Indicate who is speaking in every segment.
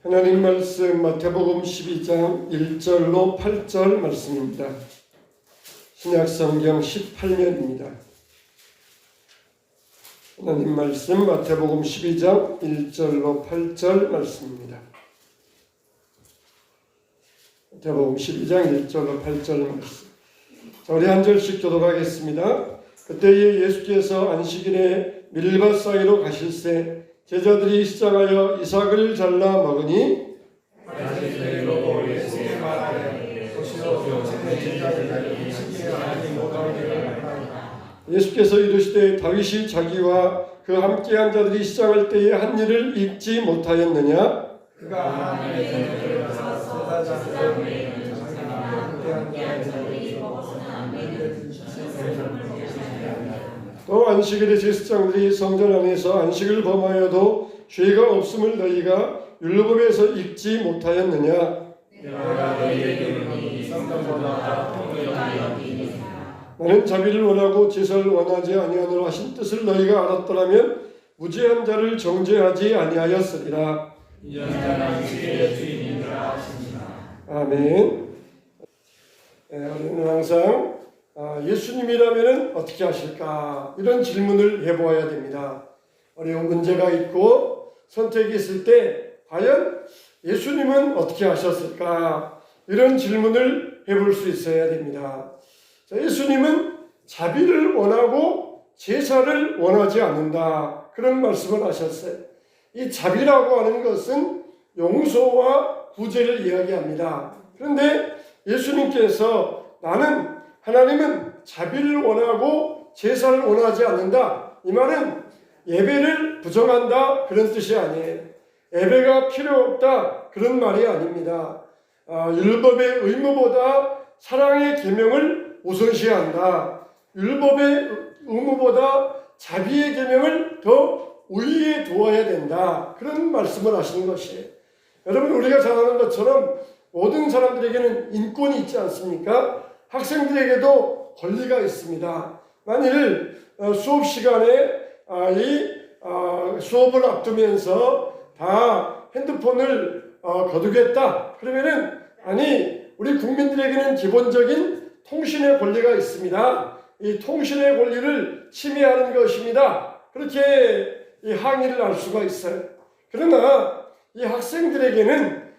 Speaker 1: 하나님 말씀 마태복음 12장 1절로 8절 말씀입니다. 신약성경 18면입니다. 하나님 말씀 마태복음 12장 1절로 8절 말씀입니다. 마태복음 12장 1절로 8절 말씀. 자, 우리 한 절씩 교독하겠습니다. 그때에 예수께서 안식일에 밀밭 사이로 가실새 제자들이 시작하여 이삭을 잘라 먹으니 예수께서 이르시되 다윗이 자기와 그 함께한 자들이 시작할 때에 한 일을 잊지 못하였느냐? 그가 하나님의 전을 받아서 제사장의 또 안식일에 제사장들이 성전 안에서 안식을 범하여도 죄가 없음을 너희가 율법에서 읽지 못하였느냐? 내가 너희에게 이르노니 성전보다 나는 자비를 원하고 제사를 원하지 아니하노라 하신 뜻을 너희가 알았더라면 무죄한 자를 정죄하지 아니하였으리라. 이런 자는 안식일의 주인이라 하시니라. 아멘. 우리는 항상 예수님이라면 어떻게 하실까? 이런 질문을 해보아야 됩니다. 어려운 문제가 있고 선택이 있을 때 과연 예수님은 어떻게 하셨을까? 이런 질문을 해볼 수 있어야 됩니다. 자, 예수님은 자비를 원하고 제사를 원하지 않는다. 그런 말씀을 하셨어요. 이 자비라고 하는 것은 용서와 구제를 이야기합니다. 그런데 예수님께서 하나님은 자비를 원하고 제사를 원하지 않는다. 이 말은 예배를 부정한다 그런 뜻이 아니에요. 예배가 필요 없다 그런 말이 아닙니다. 율법의 의무보다 사랑의 계명을 우선시한다. 율법의 의무보다 자비의 계명을 더 우위에 두어야 된다. 그런 말씀을 하시는 것이에요. 여러분, 우리가 잘 아는 것처럼 모든 사람들에게는 인권이 있지 않습니까? 학생들에게도 권리가 있습니다. 만일 수업 시간에 수업을 앞두면서 다 핸드폰을 거두겠다 그러면은 우리 국민들에게는 기본적인 통신의 권리가 있습니다. 이 통신의 권리를 침해하는 것입니다. 그렇게 이 항의를 할 수가 있어요. 그러나 이 학생들에게는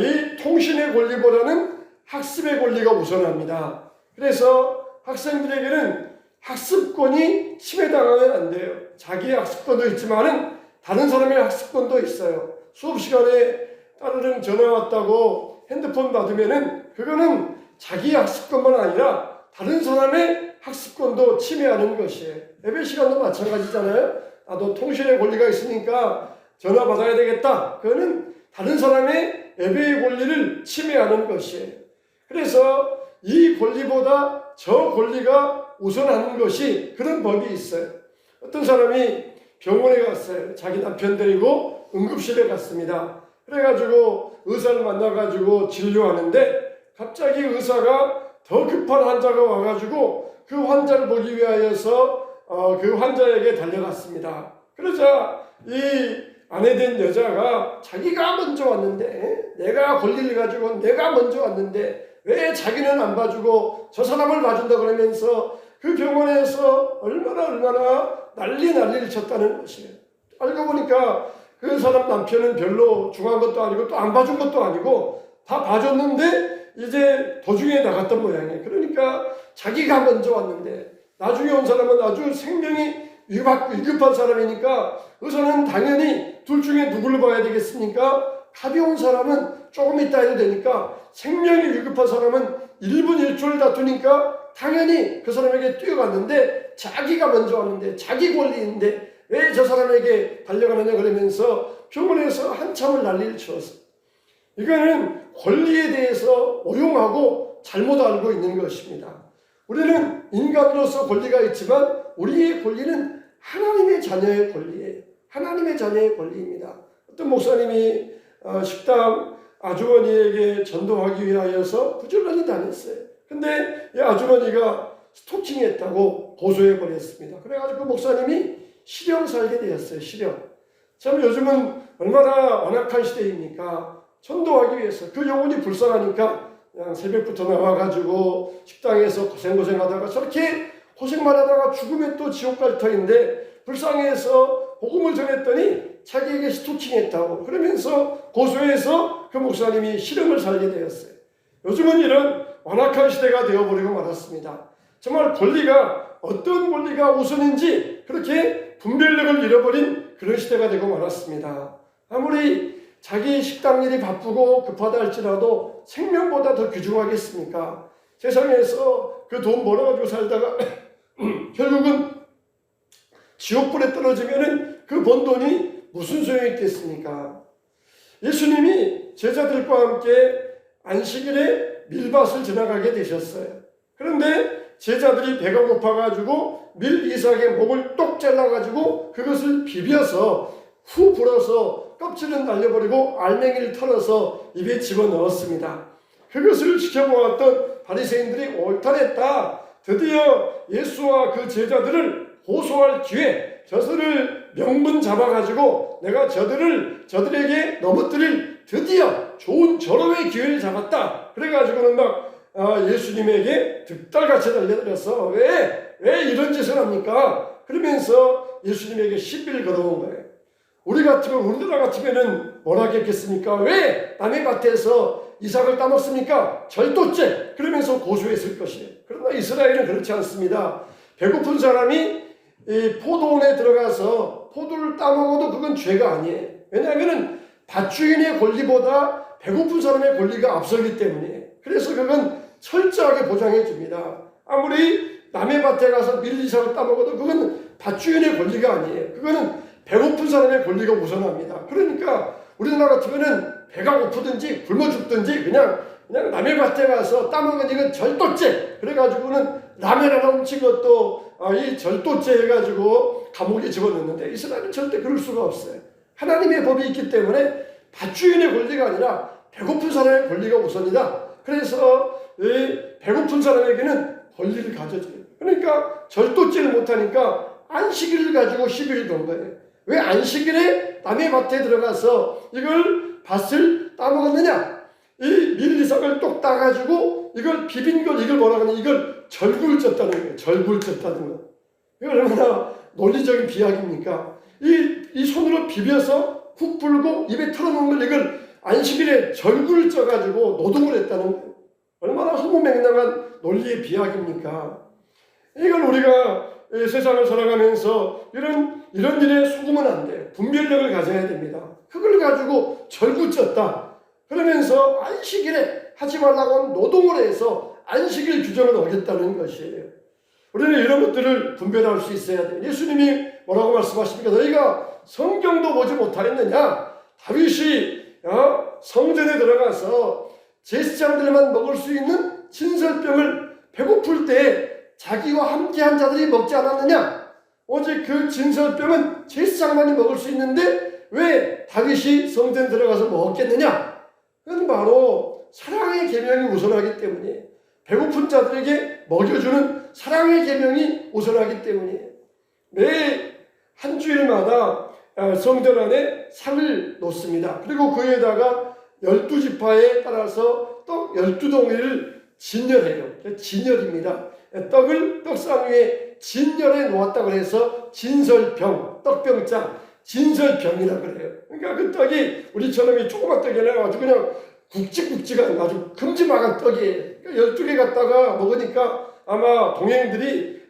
Speaker 1: 이 통신의 권리보다는 학습의 권리가 우선합니다. 그래서 학생들에게는 학습권이 침해당하면 안 돼요. 자기의 학습권도 있지만은 다른 사람의 학습권도 있어요. 수업 시간에 따르는 전화 왔다고 핸드폰 받으면은 그거는 자기의 학습권만 아니라 다른 사람의 학습권도 침해하는 것이에요. 예배 시간도 마찬가지잖아요. 나도 통신의 권리가 있으니까 전화 받아야 되겠다. 그거는 다른 사람의 예배의 권리를 침해하는 것이에요. 그래서 이 권리보다 저 권리가 우선하는 것이 그런 법이 있어요. 어떤 사람이 병원에 갔어요. 자기 남편 데리고 응급실에 갔습니다. 그래가지고 의사를 만나가지고 진료하는데 갑자기 의사가 더 급한 환자가 와가지고 그 환자를 보기 위하여서 그 환자에게 달려갔습니다. 그러자 이 아내된 여자가 자기가 먼저 왔는데 내가 권리를 가지고 내가 먼저 왔는데 왜 자기는 안 봐주고 저 사람을 봐준다 그러면서 그 병원에서 얼마나 난리를 쳤다는 것이에요. 알고 보니까 그 사람 남편은 별로 중한 것도 아니고 또 안 봐준 것도 아니고 다 봐줬는데 이제 도중에 나갔던 모양이에요. 그러니까 자기가 먼저 왔는데 나중에 온 사람은 아주 생명이 위급한 사람이니까 의사는 당연히 둘 중에 누구를 봐야 되겠습니까? 가벼운 사람은 조금 있다 해도 되니까 생명이 위급한 사람은 1분 1초를 다투니까 당연히 그 사람에게 뛰어갔는데 자기가 먼저 왔는데 자기 권리인데 왜 저 사람에게 달려가느냐 그러면서 병원에서 한참을 난리를 치웠어요. 이거는 권리에 대해서 오용하고 잘못 알고 있는 것입니다. 우리는 인간으로서 권리가 있지만 우리의 권리는 하나님의 자녀의 권리예요. 하나님의 자녀의 권리입니다. 어떤 목사님이 식당 아주머니에게 전도하기 위하여서 부지런히 다녔어요. 근데 이 아주머니가 스토킹했다고 고소해버렸습니다. 그래가지고 그 목사님이 실형 살게 되었어요. 실형. 참 요즘은 얼마나 완악한 시대입니까? 전도하기 위해서 그 영혼이 불쌍하니까 그냥 새벽부터 나와가지고 식당에서 고생하다가 저렇게 고생만 하다가 죽으면 또 지옥 갈 터인데 불쌍해서 복음을 전했더니 자기에게 스토킹했다고 그러면서 고소해서 그 목사님이 실형을 살게 되었어요. 요즘은 이런 완악한 시대가 되어버리고 말았습니다. 정말 권리가 어떤 권리가 우선인지 그렇게 분별력을 잃어버린 그런 시대가 되고 말았습니다. 아무리 자기 식당 일이 바쁘고 급하다 할지라도 생명보다 더 귀중하겠습니까? 세상에서 그 돈 벌어가지고 살다가 결국은 지옥불에 떨어지면은 그 번 돈이 무슨 소용이 있겠습니까? 예수님이 제자들과 함께 안식일에 밀밭을 지나가게 되셨어요. 그런데 제자들이 배가 고파가지고 밀 이삭의 목을 똑 잘라가지고 그것을 비벼서 후 불어서 껍질은 날려버리고 알맹이를 털어서 입에 집어넣었습니다. 그것을 지켜보았던 바리새인들이 옳다랬다. 드디어 예수와 그 제자들을 고소할 기회, 저들을 명분 잡아가지고 내가 저들에게 넘어뜨릴 드디어 좋은 절호의 기회를 잡았다. 그래가지고는 막 예수님에게 득달같이 달려들어서 왜 이런 짓을 합니까? 그러면서 예수님에게 시비를 걸어온 거예요. 우리나라 같으면은 뭘 하겠습니까? 왜 남의 밭에서 이삭을 따먹습니까? 절도죄! 그러면서 고소했을 것이에요. 그러나 이스라엘은 그렇지 않습니다. 배고픈 사람이 이 포도원에 들어가서 포도를 따먹어도 그건 죄가 아니에요. 왜냐하면 밭주인의 권리보다 배고픈 사람의 권리가 앞서기 때문이에요. 그래서 그건 철저하게 보장해 줍니다. 아무리 남의 밭에 가서 밀리삭을 따먹어도 그건 밭주인의 권리가 아니에요. 그거는 배고픈 사람의 권리가 우선합니다. 그러니까 우리나라 같으면은 배가 고프든지 굶어 죽든지 그냥 남의 밭에 가서 따먹은 이건 절도죄. 그래가지고는 라면 하나 훔친 것도 이 절도죄 해가지고 감옥에 집어넣는데 이스라엘은 절대 그럴 수가 없어요. 하나님의 법이 있기 때문에 밭주인의 권리가 아니라 배고픈 사람의 권리가 우선이다. 그래서 이 배고픈 사람에게는 권리를 가져줘요. 그러니까 절도죄를 못하니까 안식일을 가지고 시비를 건 거예요. 왜 안식일에 남의 밭에 들어가서 이걸 밭을 따먹었느냐? 이 밀리삭을 똑 따가지고 이걸 비빈 걸 이걸 뭐라 그러냐? 이걸 절구를 쪘다는 거예요. 절구를 쪘다는 거. 이거 얼마나 논리적인 비약입니까? 이 손으로 비벼서 훅 불고 입에 털어놓은 걸 이걸 안식일에 절구를 쪄가지고 노동을 했다는 거예요. 얼마나 허무맹랑한 논리의 비약입니까? 이걸 우리가 세상을 살아가면서 이런 일에 속으면 안 돼요. 분별력을 가져야 됩니다. 그걸 가지고 절구 쪘다. 그러면서 안식일에 하지 말라고 하면 노동을 해서 안식일 규정을 어겼다는 것이에요. 우리는 이런 것들을 분별할 수 있어야 돼요. 예수님이 뭐라고 말씀하십니까? 너희가 성경도 보지 못하였느냐? 다윗이 성전에 들어가서 제사장들만 먹을 수 있는 진설병을 배고플 때 자기와 함께한 자들이 먹지 않았느냐? 오직 그 진설병은 제사장만이 먹을 수 있는데 왜 다윗이 성전 들어가서 먹었겠느냐? 그건 바로 사랑의 계명이 우선하기 때문이에요. 배고픈 자들에게 먹여주는 사랑의 계명이 우선하기 때문이에요. 매 한 주일마다 성전 안에 상을 놓습니다. 그리고 그에다가 12지파에 따라서 떡 12덩이를 진열해요. 진열입니다. 떡상 위에 진열해 놓았다고 해서 진설병, 떡병장, 진설병이라고 그래요. 그러니까 그 떡이 우리처럼 이 조그만 떡이 아니라 아주 그냥 굵직굵직한 아주 큼지막한 떡이에요. 그러니까 12개 갖다가 먹으니까 아마 동행들이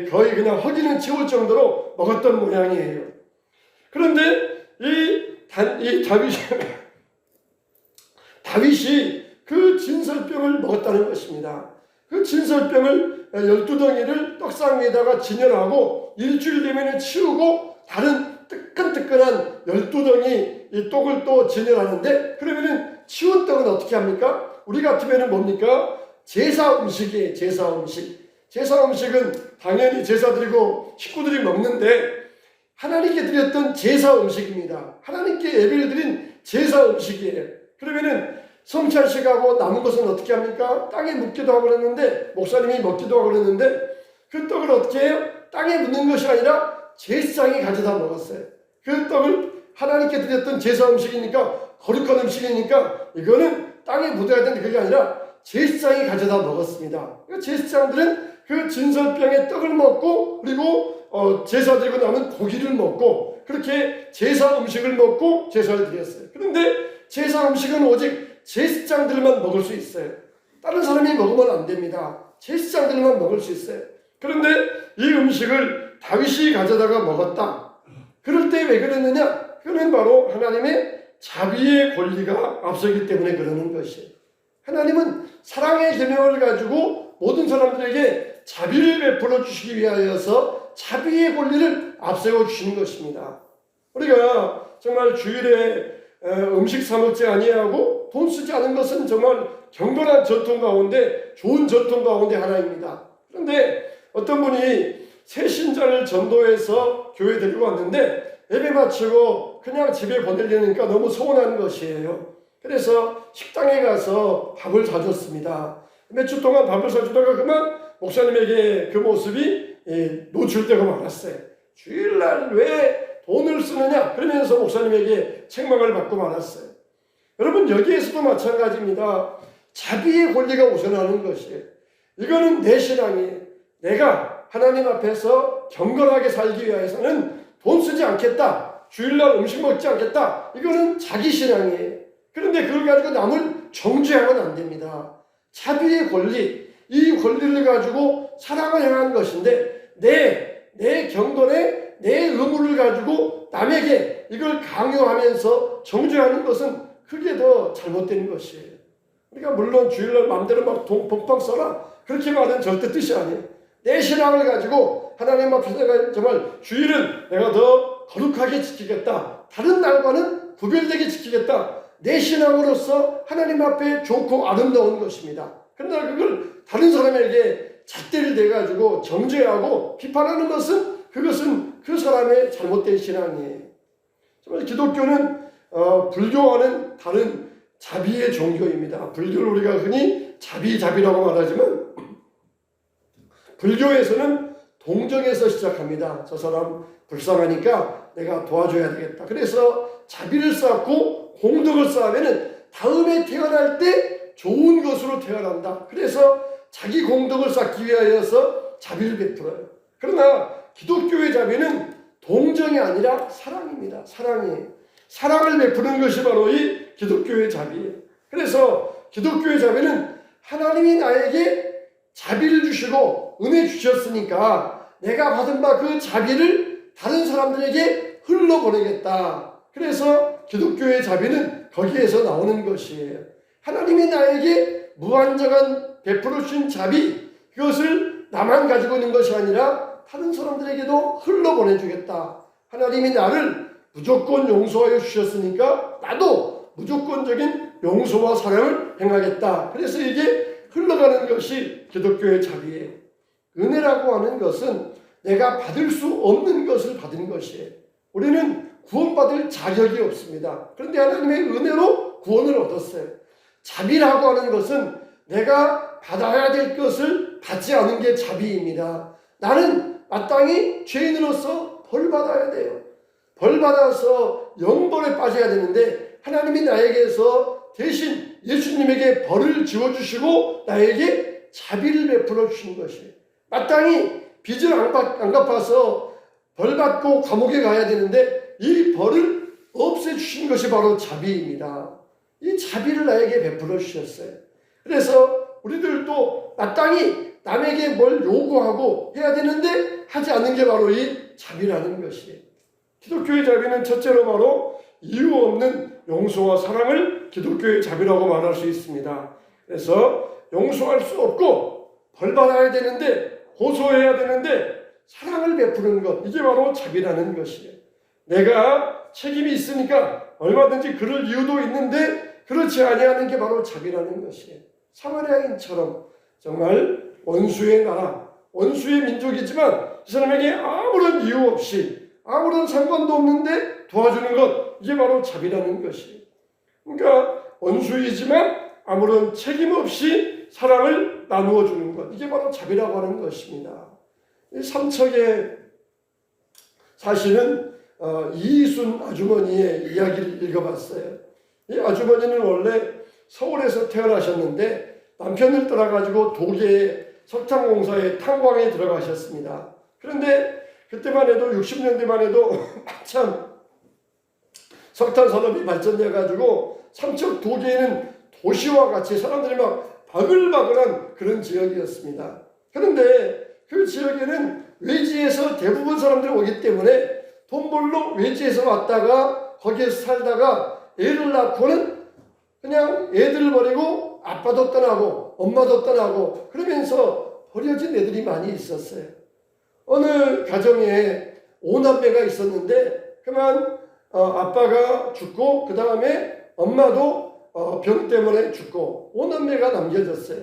Speaker 1: 거의 그냥 허기는 지울 정도로 먹었던 모양이에요. 그런데 이 다윗이 그 진설병을 먹었다는 것입니다. 그 진설병을 12덩이를 떡상 위에다가 진열하고 일주일 되면 치우고 다른 뜨끈뜨끈한 12덩이 이 떡을 또 진열하는데 그러면은 치운 떡은 어떻게 합니까? 우리 같으면은 뭡니까? 제사 음식이에요. 제사 음식. 제사 음식은 당연히 제사 드리고 식구들이 먹는데 하나님께 드렸던 제사 음식입니다. 하나님께 예배를 드린 제사 음식이에요. 그러면은 성찬식하고 남은 것은 어떻게 합니까? 땅에 묻기도 하고 그랬는데 목사님이 먹기도 하고 그랬는데 그 떡을 어떻게 해요? 땅에 묻는 것이 아니라 제사장이 가져다 먹었어요. 그 떡을 하나님께 드렸던 제사 음식이니까 거룩한 음식이니까 이거는 땅에 묻어야 되는 그게 아니라 제사장이 가져다 먹었습니다. 그러니까 제사장들은 그 진설병에 떡을 먹고 그리고 제사 드리고 나면 고기를 먹고 그렇게 제사 음식을 먹고 제사를 드렸어요. 그런데 제사 음식은 오직 제사장들만 먹을 수 있어요. 다른 사람이 먹으면 안 됩니다. 제사장들만 먹을 수 있어요. 그런데 이 음식을 다윗이 가져다가 먹었다. 그럴 때 왜 그랬느냐? 그는 바로 하나님의 자비의 권리가 앞서기 때문에 그러는 것이에요. 하나님은 사랑의 계명을 가지고 모든 사람들에게 자비를 베풀어 주시기 위하여서 자비의 권리를 앞세워 주시는 것입니다. 우리가 정말 주일에 음식 사 먹지 아니하고 돈 쓰지 않은 것은 정말 경건한 전통 가운데 좋은 전통 가운데 하나입니다. 그런데 어떤 분이 새 신자를 전도해서 교회 데리고 왔는데 예배 마치고 그냥 집에 보내려니까 너무 서운한 것이에요. 그래서 식당에 가서 밥을 사줬습니다. 몇 주 동안 밥을 사주다가 그만 목사님에게 그 모습이 노출되고 말았어요. 주일날 왜 돈을 쓰느냐? 그러면서 목사님에게 책망을 받고 말았어요. 여러분 여기에서도 마찬가지입니다. 자비의 권리가 우선하는 것이에요. 이거는 내 신앙이에요. 내가 하나님 앞에서 경건하게 살기 위해서는 돈 쓰지 않겠다. 주일날 음식 먹지 않겠다. 이거는 자기 신앙이에요. 그런데 그걸 가지고 남을 정죄하면 안 됩니다. 자비의 권리, 이 권리를 가지고 사랑을 행하는 것인데 내 경건에 내 의무를 가지고 남에게 이걸 강요하면서 정죄하는 것은 그게 더 잘못된 것이에요. 그러니까 물론 주일날 마음대로 막 돈 펑펑 써라 그렇게 말은 절대 뜻이 아니에요. 내 신앙을 가지고 하나님 앞에서 내가 정말 주일은 내가 더 거룩하게 지키겠다. 다른 날과는 구별되게 지키겠다. 내 신앙으로서 하나님 앞에 좋고 아름다운 것입니다. 그러나 그걸 다른 사람에게 잣대를 대가지고 정죄하고 비판하는 것은 그것은 그 사람의 잘못된 신앙이에요. 정말 기독교는 불교와는 다른 자비의 종교입니다. 불교를 우리가 흔히 자비라고 말하지만 불교에서는 동정에서 시작합니다. 저 사람 불쌍하니까 내가 도와줘야 되겠다. 그래서 자비를 쌓고 공덕을 쌓으면 다음에 태어날 때 좋은 것으로 태어난다. 그래서 자기 공덕을 쌓기 위하여서 자비를 베풀어요. 그러나 기독교의 자비는 동정이 아니라 사랑입니다. 사랑이에요. 사랑을 베푸는 것이 바로 이 기독교의 자비예요. 그래서 기독교의 자비는 하나님이 나에게 자비를 주시고 은혜 주셨으니까 내가 받은 바 그 자비를 다른 사람들에게 흘러보내겠다. 그래서 기독교의 자비는 거기에서 나오는 것이에요. 하나님이 나에게 무한정한 베풀어 주신 자비, 그것을 나만 가지고 있는 것이 아니라 다른 사람들에게도 흘러보내주겠다. 하나님이 나를 무조건 용서하여 주셨으니까 나도 무조건적인 용서와 사랑을 행하겠다. 그래서 이게 흘러가는 것이 기독교의 자비예요. 은혜라고 하는 것은 내가 받을 수 없는 것을 받은 것이에요. 우리는 구원받을 자격이 없습니다. 그런데 하나님의 은혜로 구원을 얻었어요. 자비라고 하는 것은 내가 받아야 될 것을 받지 않은 게 자비입니다. 나는 마땅히 죄인으로서 벌 받아야 돼요. 벌 받아서 영벌에 빠져야 되는데 하나님이 나에게서 대신 예수님에게 벌을 지워주시고 나에게 자비를 베풀어 주신 것이에요. 마땅히 빚을 안 갚아서 벌 받고 감옥에 가야 되는데 이 벌을 없애주신 것이 바로 자비입니다. 이 자비를 나에게 베풀어 주셨어요. 그래서 우리들도 마땅히 남에게 뭘 요구하고 해야 되는데 하지 않는 게 바로 이 자비라는 것이에요. 기독교의 자비는 첫째로 바로 이유 없는 용서와 사랑을 기독교의 자비라고 말할 수 있습니다. 그래서 용서할 수 없고 벌 받아야 되는데 고소해야 되는데 사랑을 베푸는 것, 이게 바로 자비라는 것이에요. 내가 책임이 있으니까 얼마든지 그럴 이유도 있는데 그렇지 아니하는 게 바로 자비라는 것이에요. 사마리아인처럼 정말 원수의 나라, 원수의 민족이지만 이 사람에게 아무런 이유 없이 아무런 상관도 없는데 도와주는 것, 이게 바로 자비라는 것이에요. 그러니까 원수이지만 아무런 책임 없이 사랑을 나누어 주는 것, 이게 바로 자비라고 하는 것입니다. 이 삼척의 사실은 이순 아주머니의 이야기를 읽어봤어요. 이 아주머니는 원래 서울에서 태어나셨는데 남편을 떠나가지고 독일의 석탄공사에 탄광에 들어가셨습니다. 그런데 그때만 해도 60년대만 해도 한참 석탄 산업이 발전돼가지고 삼척 도계에는 도시와 같이 사람들이 막 바글바글한 그런 지역이었습니다. 그런데 그 지역에는 외지에서 대부분 사람들이 오기 때문에 돈 벌러 외지에서 왔다가 거기에서 살다가 애를 낳고는 그냥 애들 버리고 아빠도 떠나고 엄마도 떠나고 그러면서 버려진 애들이 많이 있었어요. 어느 가정에 5남매가 있었는데 그만 아빠가 죽고 그 다음에 엄마도 병 때문에 죽고 5남매가 남겨졌어요.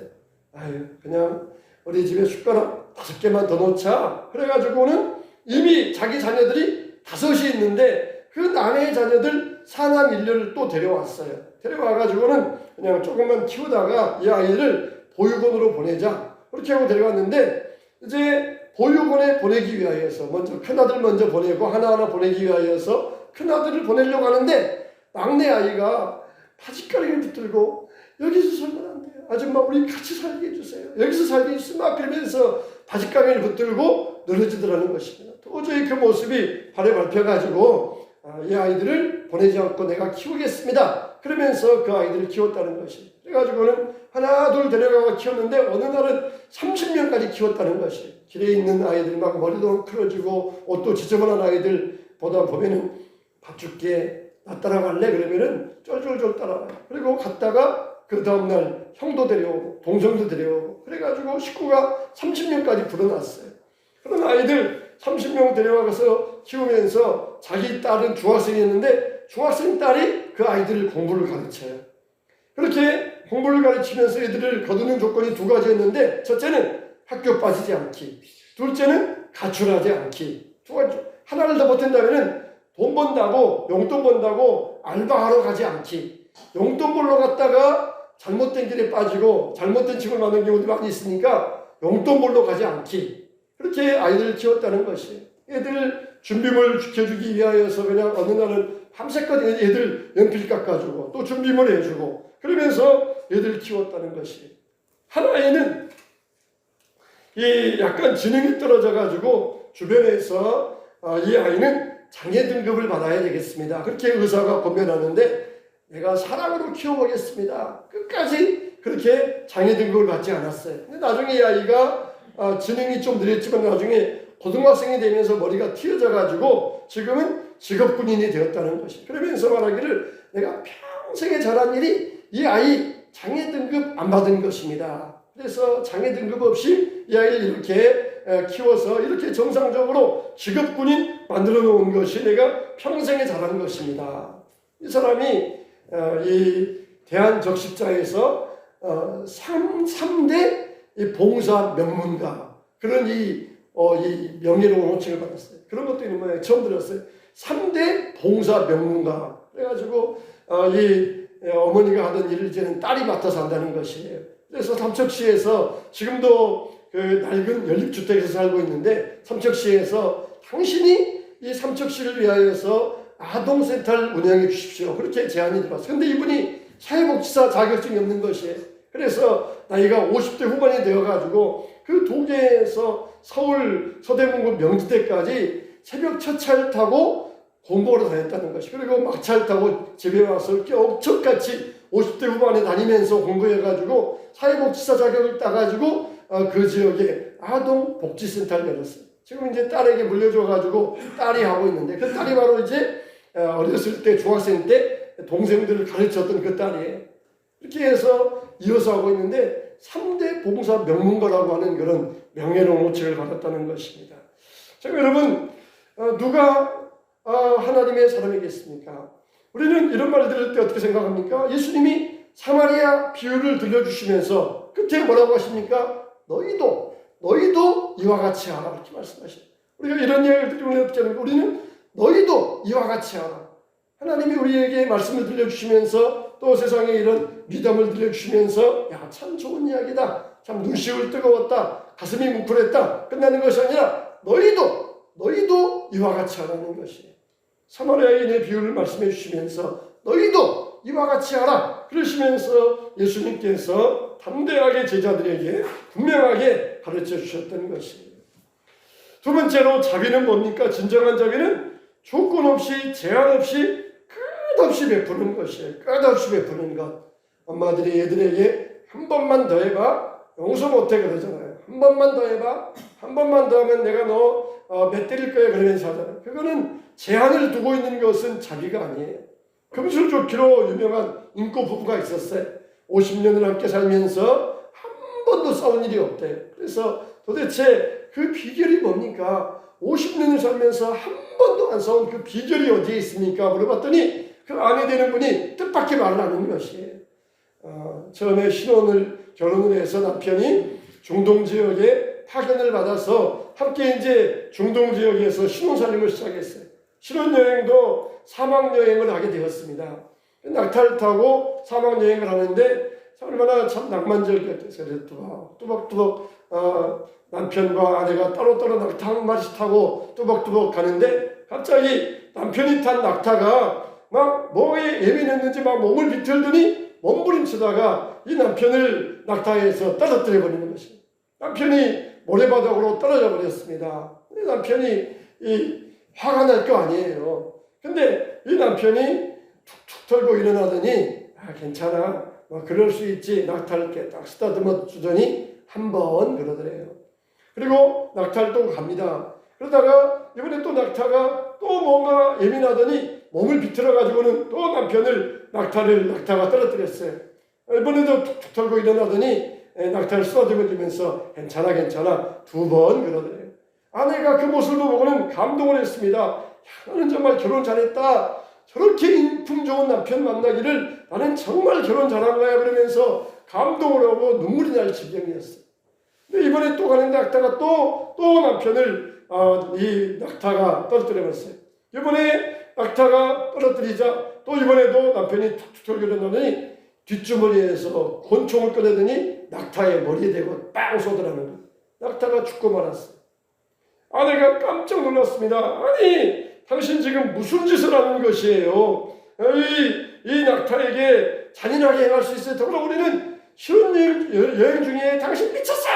Speaker 1: 아유 그냥 우리 집에 숟가락 5개만 더 놓자. 그래가지고는 이미 자기 자녀들이 5이 있는데 그 남의 자녀들 사남 일녀를 또 데려왔어요. 데려와가지고는 그냥 조금만 키우다가 이 아이를 보육원으로 보내자. 그렇게 하고 데려왔는데 이제 보육원에 보내기 위하여서 먼저 큰아들 먼저 보내고 하나하나 보내기 위하여서 큰아들을 보내려고 하는데 막내 아이가 바짓가랑이를 붙들고 여기서 살면 안 돼요. 아줌마 우리 같이 살게 해주세요. 여기서 살게 해주세요. 막 그러면서 바짓가랑이를 붙들고 늘어지더라는 것입니다. 도저히 그 모습이 발에 밟혀가지고 이 아이들을 보내지 않고 내가 키우겠습니다. 그러면서 그 아이들을 키웠다는 것이에요. 그래가지고는 하나 둘 데려가고 키웠는데 어느 날은 30명까지 키웠다는 것이에요. 길에 있는 아이들 막 머리도 풀어지고 옷도 지저분한 아이들 보다 보면은 밥 줄게 나 따라갈래? 그러면은 쫄쫄쫄 따라가요. 그리고 갔다가 그 다음날 형도 데려오고 동생도 데려오고 그래가지고 식구가 30명까지 불어났어요. 그런 아이들 30명 데려와서 키우면서 자기 딸은 중학생이었는데 중학생 딸이 그 아이들을 공부를 가르쳐요. 그렇게 공부를 가르치면서 애들을 거두는 조건이 2가지였는데 첫째는 학교 빠지지 않기, 둘째는 가출하지 않기. 하나를 더 못한다면은 돈 번다고 용돈 번다고 알바하러 가지 않기. 용돈 벌러 갔다가 잘못된 길에 빠지고 잘못된 친구를 만나는 경우도 많이 있으니까 용돈 벌러 가지 않기. 그렇게 아이들을 키웠다는 것이에요. 애들 준비물 지켜주기 위하여서 그냥 어느 날은 밤새껏 애들 연필 깎아주고 또 준비물 해주고 그러면서 애들을 키웠다는 것이에요. 하나에는 이 약간 지능이 떨어져가지고 주변에서 이 아이는 장애 등급을 받아야 되겠습니다. 그렇게 의사가 권면하는데 내가 사랑으로 키워보겠습니다. 끝까지 그렇게 장애 등급을 받지 않았어요. 근데 나중에 이 아이가 지능이 좀 느렸지만 나중에 고등학생이 되면서 머리가 튀어져가지고 지금은 직업군인이 되었다는 것이. 그러면서 말하기를 내가 평생에 잘한 일이 이 아이 장애 등급 안 받은 것입니다. 그래서 장애 등급 없이 이 아이를 이렇게 키워서 이렇게 정상적으로 직업군인 만들어 놓은 것이 내가 평생에 잘한 것입니다. 이 사람이 이 대한적십자에서 3대 봉사 명문가 그런 이 명예로운 호칭을 받았어요. 그런 것도 있는 모양이에요. 처음 들었어요. 3대 봉사 명문가. 그래가지고 이 어머니가 하던 일을 이제는 딸이 맡아서 한다는 것이에요. 그래서 삼척시에서 지금도 그 낡은 연립주택에서 살고 있는데 삼척시에서 당신이 이 삼척시를 위하여서 아동센터를 운영해 주십시오. 그렇게 제안이 들어왔어요. 근데 이분이 사회복지사 자격증이 없는 것이에요. 그래서 나이가 50대 후반이 되어가지고 그 도계에서 서울 서대문구 명지대까지 새벽 첫차를 타고 공부하러 다녔다는 것이. 그리고 막차를 타고 집에 와서 이렇게 억척같이 50대 후반에 다니면서 공부해가지고 사회복지사 자격을 따가지고 그 지역에 아동복지센터를 열었어요. 지금 이제 딸에게 물려줘가지고 딸이 하고 있는데 그 딸이 바로 이제 어렸을 때 중학생 때 동생들을 가르쳤던 그 딸이에요. 이렇게 해서 이어서 하고 있는데 3대 봉사 명문가라고 하는 그런 명예로운 호칭을 받았다는 것입니다. 자, 여러분 누가 하나님의 사람이겠습니까? 우리는 이런 말을 들을 때 어떻게 생각합니까? 예수님이 사마리아 비유를 들려주시면서 끝에 뭐라고 하십니까? 너희도 이와 같이 하라 이렇게 말씀하셔요. 우리가 이런 이야기를 들으면 어떻게 합니까? 우리는 너희도 이와 같이 하라. 하나님이 우리에게 말씀을 들려주시면서 또 세상에 이런 미담을 들려주시면서 야, 참 좋은 이야기다. 참 눈시울 뜨거웠다. 가슴이 뭉클했다. 끝나는 것이 아니라 너희도 이와 같이 하라는 것이에요. 사마리아인의 비유를 말씀해 주시면서 너희도 이와 같이 하라 그러시면서 예수님께서 담대하게 제자들에게 분명하게 가르쳐 주셨던 것이에요. 두 번째로 자비는 뭡니까? 진정한 자비는 조건 없이 제한 없이 끝없이 베푸는 것이에요. 끝없이 베푸는 것. 엄마들이 애들에게 한 번만 더 해봐 용서 못해 그러잖아요. 한 번만 더 해봐 한 번만 더 하면 내가 너 몇 때릴 거야 그러면서 하잖아요. 그거는 제한을 두고 있는 것은 자비가 아니에요. 금술좋기로 유명한 인고 부부가 있었어요. 50년을 함께 살면서 한 번도 싸운 일이 없대요. 그래서 도대체 그 비결이 뭡니까? 50년을 살면서 한 번도 안 싸운 그 비결이 어디에 있습니까? 물어봤더니 그 아내 되는 분이 뜻밖의 말을 하는 것이에요. 처음에 결혼을 해서 남편이 중동 지역에 파견을 받아서 함께 이제 중동 지역에서 신혼살림을 시작했어요. 신혼여행도 사막여행을 하게 되었습니다. 낙타를 타고 사막여행을 하는데 얼마나 참 낭만적이었겠어요. 뚜벅뚜벅 남편과 아내가 따로따로 낙타 한 마리씩 타고 뚜벅뚜벅 가는데 갑자기 남편이 탄 낙타가 막 뭐에 예민했는지 막 몸을 비틀더니 몸부림치다가 이 남편을 낙타에서 떨어뜨려 버리는 것입니다. 남편이 모래바닥으로 떨어져 버렸습니다. 남편이 화가 날 거 아니에요. 근데 이 남편이 툭툭 털고 일어나더니 괜찮아 그럴 수 있지 낙타를 이렇게 딱 쓰다듬어 주더니 한 번 그러더래요. 그리고 낙타를 또 갑니다. 그러다가 이번에 또 낙타가 또 뭔가 예민하더니 몸을 비틀어 가지고는 또 남편을 낙타가 떨어뜨렸어요. 이번에도 툭툭 털고 일어나더니 낙타를 쓰다듬어주면서 괜찮아 두 번 그러더래요. 아내가 그 모습을 보고는 감동을 했습니다. 나는 정말 결혼 잘했다. 저렇게 인품 좋은 남편 만나기를 나는 정말 결혼 잘한 거야 그러면서 감동을 하고 눈물이 날 지경이었어요. 근데 이번에 또 가는데 낙타가 또 남편을 이 낙타가 떨어뜨려버렸어요. 이번에 낙타가 떨어뜨리자 또 이번에도 남편이 툭툭 털고 일어나더니 뒷주머니에서 권총을 꺼내더니 낙타의 머리에 대고 빵 쏘더라는 거예요. 낙타가 죽고 말았어요. 아내가 깜짝 놀랐습니다. 아니 당신 지금 무슨 짓을 하는 것이에요? 이 낙타에게 잔인하게 행할 수 있어요. 더불어 우리는 신혼여행 중에 당신 미쳤어요!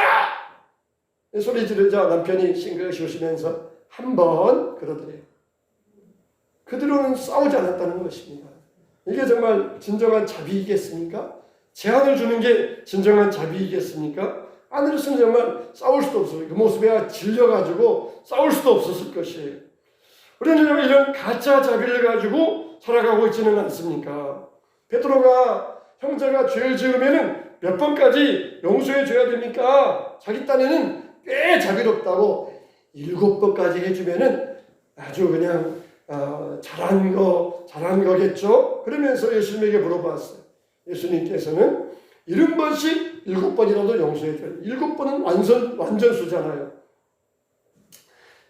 Speaker 1: 소리 지르자 남편이 싱긋이 웃으면서 한 번 그러더래요. 그대로는 싸우지 않았다는 것입니다. 이게 정말 진정한 자비이겠습니까? 제한을 주는 게 진정한 자비이겠습니까? 아내로서는 정말 싸울 수도 없어요. 그 모습에 질려가지고 싸울 수도 없었을 것이에요. 우리는 이런 가짜 자비를 가지고 살아가고 있지는 않습니까? 베드로가 형제가 죄를 지으면은 몇 번까지 용서해 줘야 됩니까? 자기 딴에는 꽤 자비롭다고 7번까지 해주면은 아주 그냥 잘한 거겠죠? 그러면서 예수님에게 물어봤어요. 예수님께서는 70번씩 7번이라도 용서해줘요. 7번은 완전수잖아요.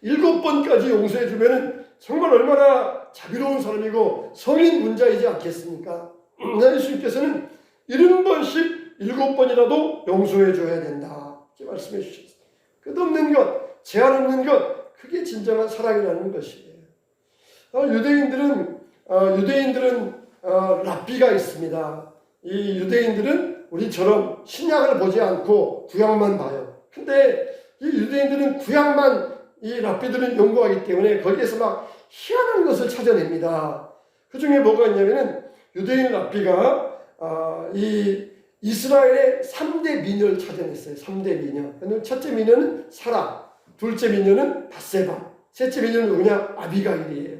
Speaker 1: 7번까지 용서해주면 정말 얼마나 자비로운 사람이고 성인 문자이지 않겠습니까? 예수님께서는 70번씩 7번이라도 용서해줘야 된다. 이렇게 말씀해 주셨어요. 끝없는 것, 제한 없는 것, 그게 진정한 사랑이라는 것이에요. 유대인들은 랍비가 있습니다. 이 유대인들은 우리처럼 신약을 보지 않고 구약만 봐요. 근데 이 유대인들은 구약만 이 랍비들은 연구하기 때문에 거기에서 막 희한한 것을 찾아냅니다. 그 중에 뭐가 있냐면은 유대인 랍비가 이 이스라엘의 3대 미녀를 찾아냈어요. 3대 미녀. 첫째 미녀는 사라, 둘째 미녀는 밧세바, 셋째 미녀는 누구냐? 아비가일이에요.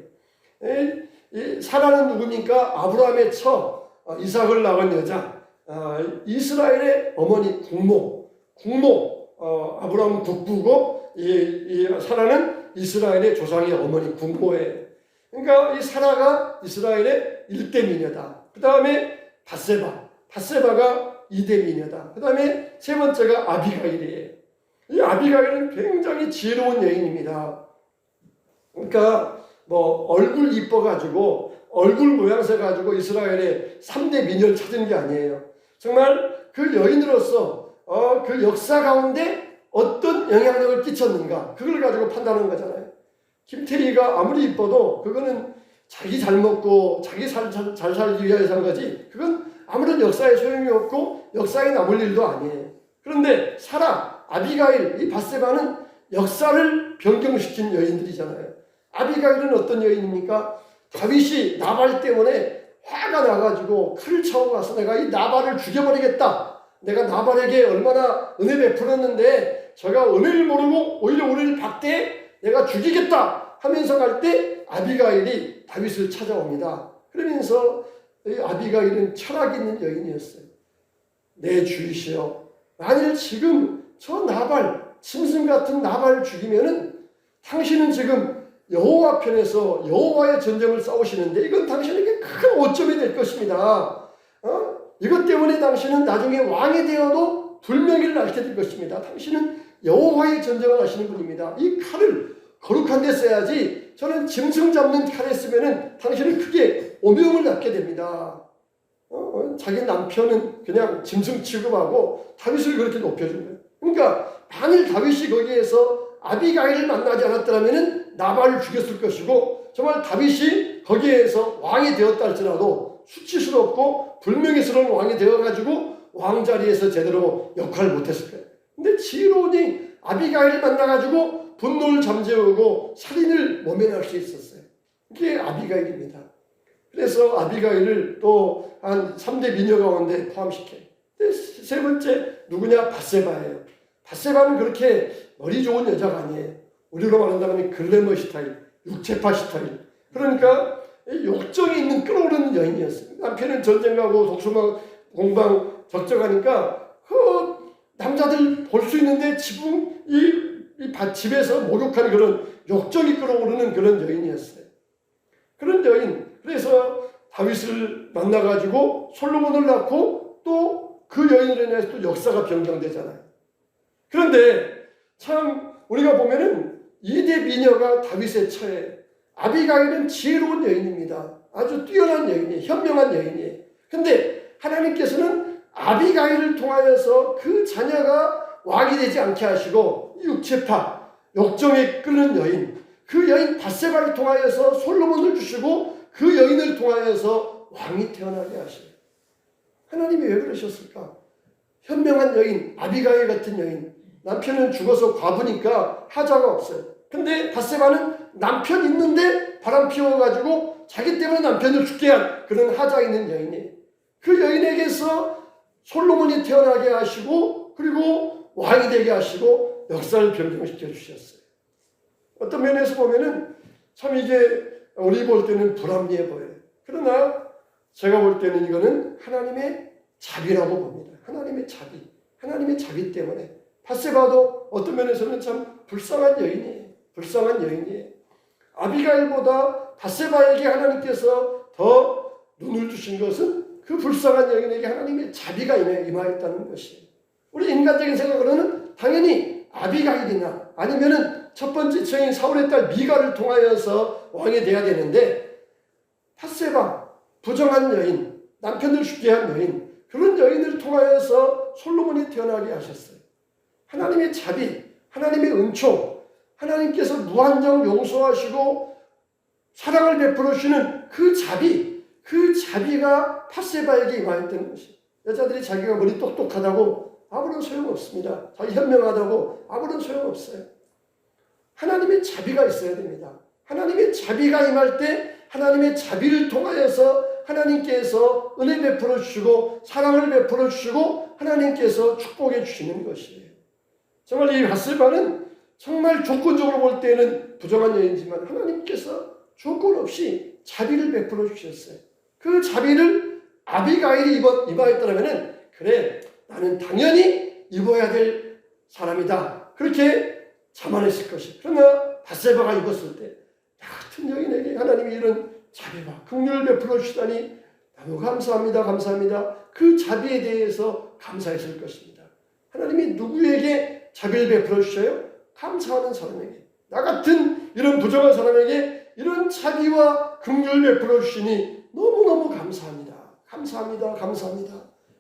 Speaker 1: 사라는 누굽니까? 아브라함의 처, 이삭을 낳은 여자, 이스라엘의 어머니 국모, 아브라함은 국부고 이 사라는 이스라엘의 조상의 어머니 국모예요. 그러니까 이 사라가 이스라엘의 1대 미녀다. 그 다음에 밧세바가 2대 미녀다. 그 다음에 세 번째가 아비가일이에요. 이 아비가일은 굉장히 지혜로운 여인입니다. 그러니까 뭐 얼굴 이뻐가지고 얼굴 모양새 가지고 이스라엘의 3대 미녀를 찾은 게 아니에요. 정말 그 여인으로서 그 역사 가운데 어떤 영향력을 끼쳤는가 그걸 가지고 판단하는 거잖아요. 김태희가 아무리 이뻐도 그거는 자기 잘 먹고 자기 잘 살기 위해서 한 거지, 그건 아무런 역사에 소용이 없고 역사에 남을 일도 아니에요. 그런데 사라, 아비가일, 이 밧세바는 역사를 변경시킨 여인들이잖아요. 아비가일은 어떤 여인입니까? 다윗이 나발 때문에 화가 나가지고 칼을 차고 가서 내가 이 나발을 죽여버리겠다. 내가 나발에게 얼마나 은혜 베풀었는데 저가 은혜를 모르고 오히려 우리를 박대해 내가 죽이겠다 하면서 갈 때 아비가일이 다윗을 찾아옵니다. 그러면서 이 아비가일은 철학 있는 여인이었어요. 내 주이시여, 만일 지금 저 나발, 짐승 같은 나발을 죽이면은 당신은 지금 여호와 편에서 여호와의 전쟁을 싸우시는데 이건 당신에게 큰 오점이 될 것입니다. 이것 때문에 당신은 나중에 왕이 되어도 불명예를 앓게 될 것입니다. 당신은 여호와의 전쟁을 하시는 분입니다. 이 칼을 거룩한 데 써야지 저는 짐승 잡는 칼에 쓰면은 당신은 크게 오명을 받게 됩니다. 자기 남편은 그냥 짐승 취급하고 다윗을 그렇게 높여준 거예요. 그러니까 만일 다윗이 거기에서 아비가일을 만나지 않았더라면 나발을 죽였을 것이고, 정말 다윗이 거기에서 왕이 되었다 할지라도 수치스럽고 불명예스러운 왕이 되어가지고 왕자리에서 제대로 역할을 못했을 거예요. 근데 지혜로운이 아비가일을 만나가지고 분노를 잠재우고 살인을 모면할 수 있었어요. 그게 아비가일입니다. 그래서 아비가일을 또 한 3대 미녀 가운데 포함시켜요. 세 번째 누구냐? 밧세바예요. 밧세바는 그렇게 머리 좋은 여자가 아니에요. 우리로 말한다면 글래머 스타일, 육체파 스타일. 그러니까 욕정이 있는 끌어오르는 여인이었어요. 남편은 전쟁 가고 독서막 공방 적적하니까 그 남자들 볼 수 있는데 지붕 집에서 목욕하는 그런 욕정이 끌어오르는 그런 여인이었어요. 그런 여인. 그래서 다윗을 만나가지고 솔로몬을 낳고 또 그 여인으로 인해서 또 역사가 변경되잖아요. 그런데 참 우리가 보면은 2대 미녀가 다윗의 처해. 아비가일은 지혜로운 여인입니다. 아주 뛰어난 여인이에요. 현명한 여인이에요. 근데 하나님께서는 아비가일을 통하여서 그 자녀가 왕이 되지 않게 하시고 육체파, 욕정에 끄는 여인, 그 여인 밧세바를 통하여서 솔로몬을 주시고 그 여인을 통하여서 왕이 태어나게 하셔요. 하나님이 왜 그러셨을까? 현명한 여인, 아비가일 같은 여인. 남편은 죽어서 과부니까 하자가 없어요. 근데 밧세바는 남편 있는데 바람 피워가지고 자기 때문에 남편을 죽게 한 그런 하자 있는 여인이에요. 그 여인에게서 솔로몬이 태어나게 하시고 그리고 왕이 되게 하시고 역사를 변경시켜 주셨어요. 어떤 면에서 보면은 참 이게 우리 볼 때는 불합리해 보여요. 그러나 제가 볼 때는 이거는 하나님의 자비라고 봅니다. 하나님의 자비. 하나님의 자비 때문에. 밧세바도 어떤 면에서는 참 불쌍한 여인이에요. 불쌍한 여인이에요. 아비가일보다 밧세바에게 하나님께서 더 눈을 주신 것은 그 불쌍한 여인에게 하나님의 자비가 임하였다는 것이에요. 우리 인간적인 생각으로는 당연히 아비가일이나 아니면은 첫 번째 처인 사울의 딸 미가를 통하여서 왕이 돼야 되는데 밧세바, 부정한 여인, 남편을 죽게 한 여인, 그런 여인을 통하여서 솔로몬이 태어나게 하셨어요. 하나님의 자비, 하나님의 은총, 하나님께서 무한정 용서하시고 사랑을 베풀어 주시는 그 자비가 밧세바에게 임하였다는 것이에요. 여자들이 자기가 머리 똑똑하다고 아무런 소용없습니다. 자기 현명하다고 아무런 소용없어요. 하나님의 자비가 있어야 됩니다. 하나님의 자비가 임할 때 하나님의 자비를 통하여서 하나님께서 은혜 베풀어 주시고 사랑을 베풀어 주시고 하나님께서 축복해 주시는 것이에요. 정말 이 밧세바는 정말 조건적으로 볼 때는 부정한 여인이지만 하나님께서 조건 없이 자비를 베풀어 주셨어요. 그 자비를 아비가일이 임하였다면 그래, 나는 당연히 입어야 될 사람이다. 그렇게 자만했을 것이. 그러나 밧세바가 입었을 때 나 같은 여인에게 하나님이 이런 자비와 긍휼을 베풀어 주시다니 너무 감사합니다. 감사합니다. 그 자비에 대해서 감사했을 것입니다. 하나님이 누구에게 자비를 베풀어 주셔요? 감사하는 사람에게. 나 같은 이런 부정한 사람에게 이런 자비와 긍휼을 베풀어 주시니 너무너무 감사합니다. 감사합니다. 감사합니다.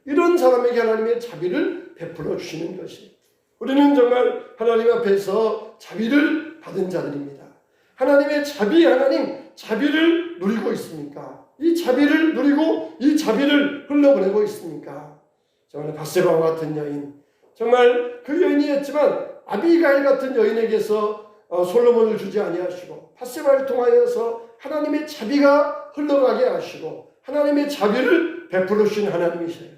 Speaker 1: 이런 사람에게 하나님의 자비를 베풀어 주시는 것이. 우리는 정말 하나님 앞에서 자비를 받은 자들입니다. 하나님의 자비, 하나님 자비를 누리고 있습니까? 이 자비를 누리고 이 자비를 흘러보내고 있습니까? 정말 밧세바와 같은 여인, 정말 그 여인이었지만 아비가일 같은 여인에게서 솔로몬을 주지 아니하시고 밧세바를 통하여서 하나님의 자비가 흘러가게 하시고 하나님의 자비를 베풀어 주신 하나님이세요.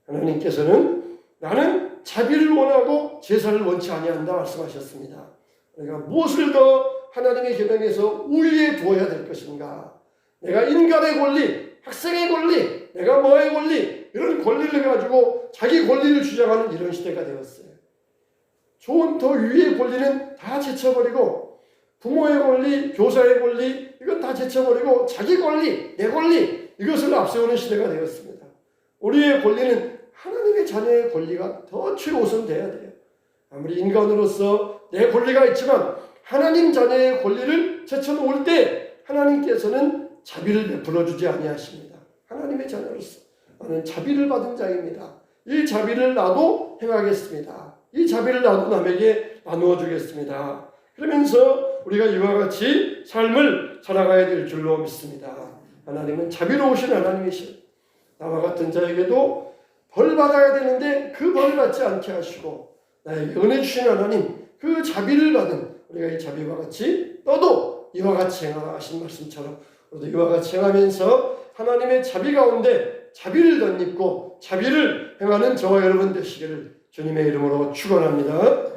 Speaker 1: 하나님께서는 나는 자비를 원하고 제사를 원치 아니한다 말씀하셨습니다. 그러니까 무엇을 더 하나님의 계명에서 우위에 두어야 될 것인가? 내가 인간의 권리, 학생의 권리, 내가 뭐의 권리, 이런 권리를 가지고 자기 권리를 주장하는 이런 시대가 되었어요. 좋은 더 위의 권리는 다 제쳐버리고 부모의 권리, 교사의 권리 이건 다 제쳐버리고 자기 권리, 내 권리 이것을 앞세우는 시대가 되었습니다. 우리의 권리는 하나님의 자녀의 권리가 더 최우선돼야 돼요. 아무리 인간으로서 내 권리가 있지만 하나님 자녀의 권리를 제쳐놓을 때 하나님께서는 자비를 베풀어 주지 아니하십니다. 하나님의 자녀로서 나는 자비를 받은 자입니다. 이 자비를 나도 행하겠습니다. 이 자비를 나도 남에게 나누어 주겠습니다. 그러면서 우리가 이와 같이 삶을 살아가야 될 줄로 믿습니다. 하나님은 자비로우신 하나님이시오. 나와 같은 자에게도 벌 받아야 되는데 그 벌 받지 않게 하시고 나에게 은혜 주신 하나님 그 자비를 받은 우리가 이 자비와 같이 너도 이와 같이 행하신 말씀처럼 우리도 이와 같이 행하면서 하나님의 자비 가운데 자비를 덧입고 자비를 행하는 저와 여러분 되시기를 주님의 이름으로 축원합니다.